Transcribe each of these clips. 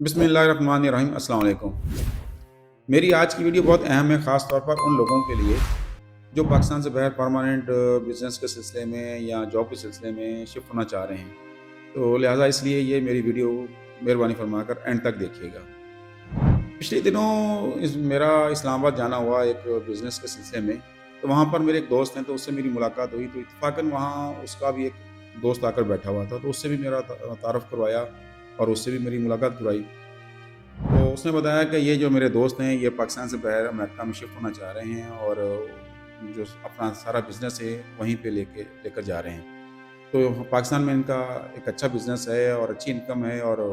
बिस्मिल्लाहिर्रहमानिर्रहीम। अस्सलाम वालेकुम। मेरी आज की वीडियो बहुत अहम है, ख़ास तौर पर उन लोगों के लिए जो पाकिस्तान से बाहर परमानेंट बिज़नेस के सिलसिले में या जॉब के सिलसिले में शिफ्ट होना चाह रहे हैं। तो लिहाज़ा इसलिए ये मेरी वीडियो मेहरबानी फरमाकर एंड तक देखिएगा। पिछले दिनों मेरा इस्लामाबाद जाना हुआ एक बिज़नेस के सिलसिले में। तो वहाँ पर मेरे एक दोस्त हैं, तो उससे मेरी मुलाकात हुई। तो इत्तेफ़ाक़न वहाँ उसका भी एक दोस्त आकर बैठा हुआ था, तो उससे भी मेरा तारुफ़ करवाया और उससे भी मेरी मुलाकात करवाई। तो उसने बताया कि ये जो मेरे दोस्त हैं, ये पाकिस्तान से बाहर अमेरिका में शिफ्ट होना चाह रहे हैं और जो अपना सारा बिज़नेस है वहीं पे लेकर जा रहे हैं। तो पाकिस्तान में इनका एक अच्छा बिज़नेस है और अच्छी इनकम है और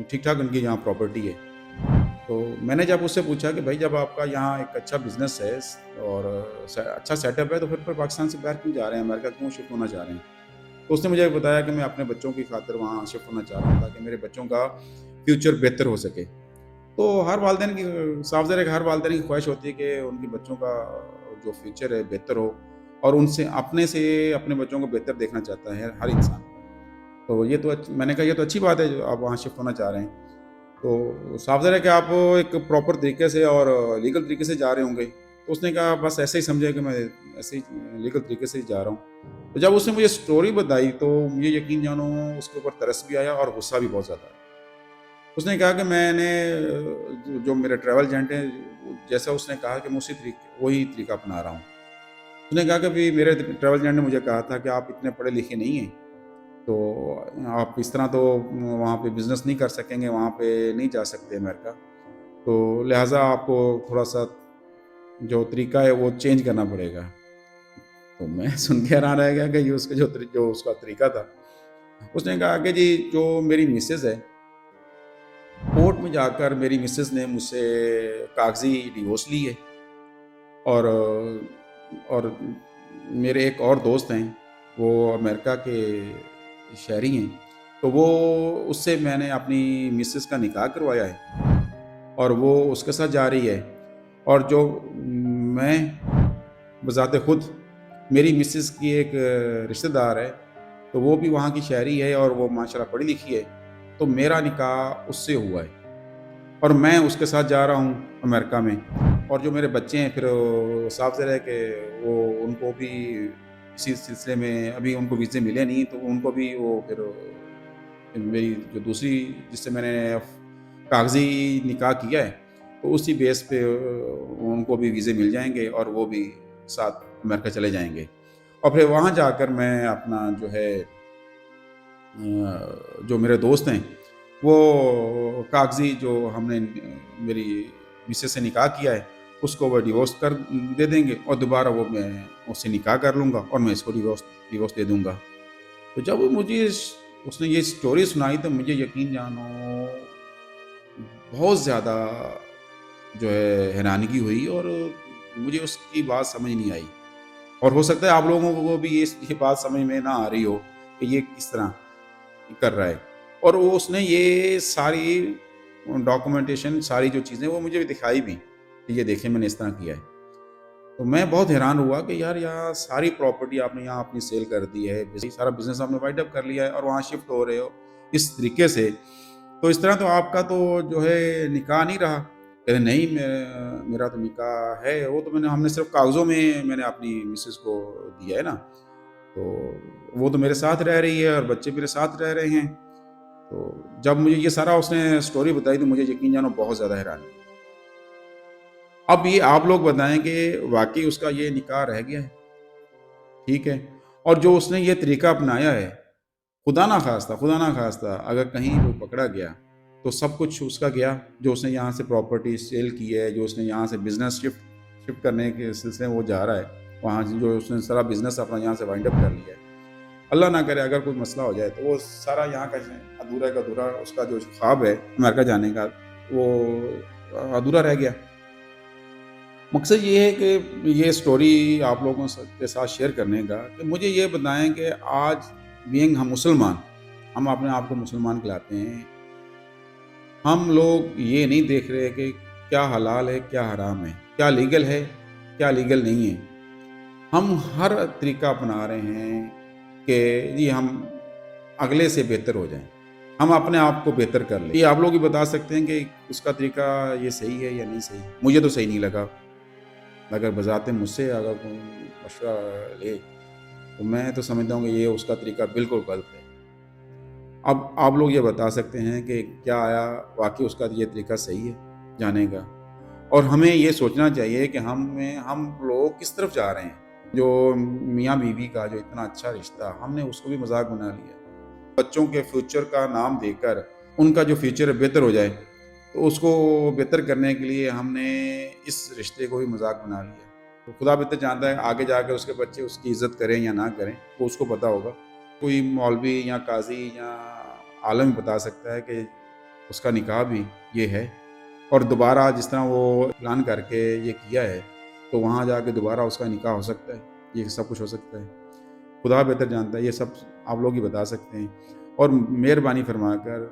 ठीक-ठाक उनकी यहाँ प्रॉपर्टी है। तो मैंने जब उससे पूछा कि भाई, जब आपका यहाँ एक अच्छा बिज़नेस है और अच्छा सेटअप है, तो फिर पाकिस्तान से बाहर क्यों जा रहे हैं, अमेरिका क्यों शिफ्ट होना चाह रहे हैं? तो उसने मुझे बताया कि मैं अपने बच्चों की खातिर वहाँ शिफ्ट होना चाह रहा हूँ, ताकि मेरे बच्चों का फ्यूचर बेहतर हो सके। तो हर वालिदैन की साफ ज़ाहिर है कि हर वालिदैन की ख्वाहिश होती है कि उनके बच्चों का जो फ्यूचर है बेहतर हो, और उनसे अपने से अपने बच्चों को बेहतर देखना चाहता है हर इंसान। तो ये तो मैंने कहा, ये तो अच्छी बात है जो आप वहाँ शिफ्ट होना चाह रहे हैं। तो साफ ज़ाहिर है कि आप एक प्रॉपर तरीके से और लीगल तरीके से जा रहे होंगे। तो उसने कहा बस ऐसे ही समझे कि मैं ऐसे ही लीगल तरीके से ही जा रहा हूँ। तो जब उसने मुझे स्टोरी बताई, तो मुझे यकीन जानो उसके ऊपर तरस भी आया और गुस्सा भी बहुत ज़्यादा आया। उसने कहा कि मैंने जो मेरे ट्रैवल एजेंट हैं, जैसा उसने कहा कि मैं वही तरीका अपना रहा हूँ। उसने कहा कि अभी मेरे ट्रैवल एजेंट ने मुझे कहा था कि आप इतने पढ़े लिखे नहीं हैं, तो आप इस तरह तो वहाँ पे बिज़नेस नहीं कर सकेंगे, वहाँ पे नहीं जा सकते अमेरिका। तो लिहाज़ा आपको थोड़ा-सा जो तरीका है वो चेंज करना पड़ेगा। तो मैं सुन के हैरान रह गया कि ये उसका जो उसका तरीका था। उसने कहा कि जी, जो मेरी मिसेज़ है, कोर्ट में जाकर मेरी मिसेज़ ने मुझसे कागज़ी डिवोर्स ली है और और मेरे एक और दोस्त हैं, वो अमेरिका के शहरी हैं। तो उससे मैंने अपनी मिसेज़ का निकाह करवाया है और वो उसके साथ जा रही है। और जो मैं बज़ाते खुद, मेरी मिसेज़ की एक रिश्तेदार है, तो वो भी वहाँ की शहरी है और वो माशाल्लाह पढ़ी लिखी है। तो मेरा निकाह उससे हुआ है और मैं उसके साथ जा रहा हूँ अमेरिका में। और जो मेरे बच्चे हैं, फिर साफ ज़ाहिर है कि वो उनको भी इसी सिलसिले में अभी उनको वीज़े मिले नहीं, तो उनको भी वो फिर मेरी जो दूसरी जिससे मैंने कागज़ी निकाह किया है, तो उसी बेस पे उनको भी वीज़े मिल जाएँगे और वो भी साथ अमेरिका चले जाएँगे। और फिर वहाँ जाकर मैं अपना जो है जो मेरे दोस्त हैं, वो कागज़ी जो हमने मेरी मिसेज़ से निकाह किया है, उसको वो डिवोर्स कर दे देंगे और दोबारा वो मैं उससे निकाह कर लूँगा और मैं इसको डिवोर्स डिवोर्स दे दूँगा। तो जब उसने ये स्टोरी सुनाई, तो मुझे यकीन जानो बहुत ज़्यादा जो है हैरानगी हुई और मुझे उसकी बात समझ नहीं आई। और हो सकता है आप लोगों को भी ये बात समझ में ना आ रही हो कि ये किस तरह कर रहा है। और वो उसने ये सारी डॉक्यूमेंटेशन, सारी जो चीज़ें वो मुझे दिखाई भी कि ये देखिए मैंने इस तरह किया है। तो मैं बहुत हैरान हुआ कि यार, यहाँ सारी प्रॉपर्टी आपने यहाँ अपनी सेल कर दी है, सारा बिज़नेस आपने वाइंड अप कर लिया है और वहाँ शिफ्ट हो रहे हो इस तरीके से। तो इस तरह तो आपका तो जो है निकाह नहीं रहा। कहते नहीं, मेरा तो निकाह है, वो तो हमने सिर्फ़ कागज़ों में मैंने अपनी मिसेज़ को दिया है ना। तो वो तो मेरे साथ रह रही है और बच्चे मेरे साथ रह रहे हैं। तो जब मुझे ये सारा उसने स्टोरी बताई, तो मुझे यकीन जानो बहुत ज़्यादा हैरानी हुई। अब ये आप लोग बताएँ कि वाक़ई उसका ये निकाह रह गया है, ठीक है? और जो उसने ये तरीका अपनाया है, खुदा ना ख़ास्ता अगर कहीं वो पकड़ा गया, तो सब कुछ उसका गया। जो उसने यहाँ से प्रॉपर्टी सेल की है, जो उसने यहाँ से बिज़नेस शिफ्ट शिफ्ट करने के सिलसिले में वो जा रहा है, वहाँ से जो उसने सारा बिज़नेस अपना यहाँ से वाइंड अप कर लिया है। अल्लाह ना करे अगर कोई मसला हो जाए, तो वो सारा यहाँ का अधूरा का अधूरा उसका जो ख्वाब है अमेरिका जाने का, वो अधूरा रह गया। मकसद ये है कि ये स्टोरी आप लोगों के साथ शेयर करने का, कि मुझे ये बताएं कि आज बीइंग हम मुसलमान, हम अपने आप को मुसलमान कहलाते हैं, हम लोग ये नहीं देख रहे कि क्या हलाल है, क्या हराम है, क्या लीगल है, क्या लीगल नहीं है। हम हर तरीका अपना रहे हैं कि जी हम अगले से बेहतर हो जाएं। ہم اپنے آپ کو بہتر کر لیں. یہ آپ لوگ ہی بتا سکتے ہیں کہ اس کا طریقہ یہ صحیح ہے یا نہیں صحیح. مجھے تو صحیح نہیں لگا. اگر بذات مجھ سے اگر کوئی مشورہ لے تو میں تو سمجھتا ہوں کہ یہ اس کا طریقہ بالکل غلط ہے. اب آپ لوگ یہ بتا سکتے ہیں کہ کیا آیا واقعی اس کا یہ طریقہ صحیح ہے جانے کا. اور ہمیں یہ سوچنا چاہیے کہ ہم لوگ کس طرف جا رہے ہیں. جو میاں بیوی کا جو اتنا اچھا رشتہ ہم نے اس کو بھی مذاق بنا لیا. بچوں کے فیوچر کا نام دے کر ان کا جو فیوچر بہتر ہو جائے تو اس کو بہتر کرنے کے لیے ہم نے اس رشتے کو بھی مذاق بنا لیا. تو خدا بہتر جانتا ہے آگے جا کر اس کے بچے اس کی عزت کریں یا نہ کریں وہ اس کو پتہ ہوگا. کوئی مولوی یا قاضی یا عالم بتا سکتا ہے کہ اس کا نکاح بھی یہ ہے اور دوبارہ جس طرح وہ اعلان کر کے یہ کیا ہے تو وہاں جا کے دوبارہ اس کا نکاح ہو سکتا ہے. یہ سب کچھ ہو سکتا ہے. خدا بہتر جانتا ہے. یہ سب آپ لوگ ہی بتا سکتے ہیں. اور مہربانی فرما کر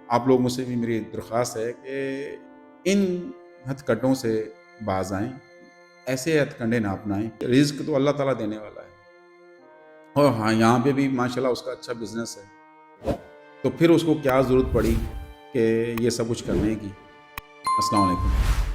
آپ لوگوں سے بھی میری درخواست ہے کہ ان ہتھ کنڈوں سے باز آئیں. ایسے ہتھ کنڈے نہ اپنائیں. رزق تو اللہ تعالیٰ دینے والا ہے. اور ہاں یہاں پہ بھی ماشاءاللہ اس کا اچھا بزنس ہے. تو پھر اس کو کیا ضرورت پڑی کہ یہ سب کچھ کرنے کی. السلام علیکم.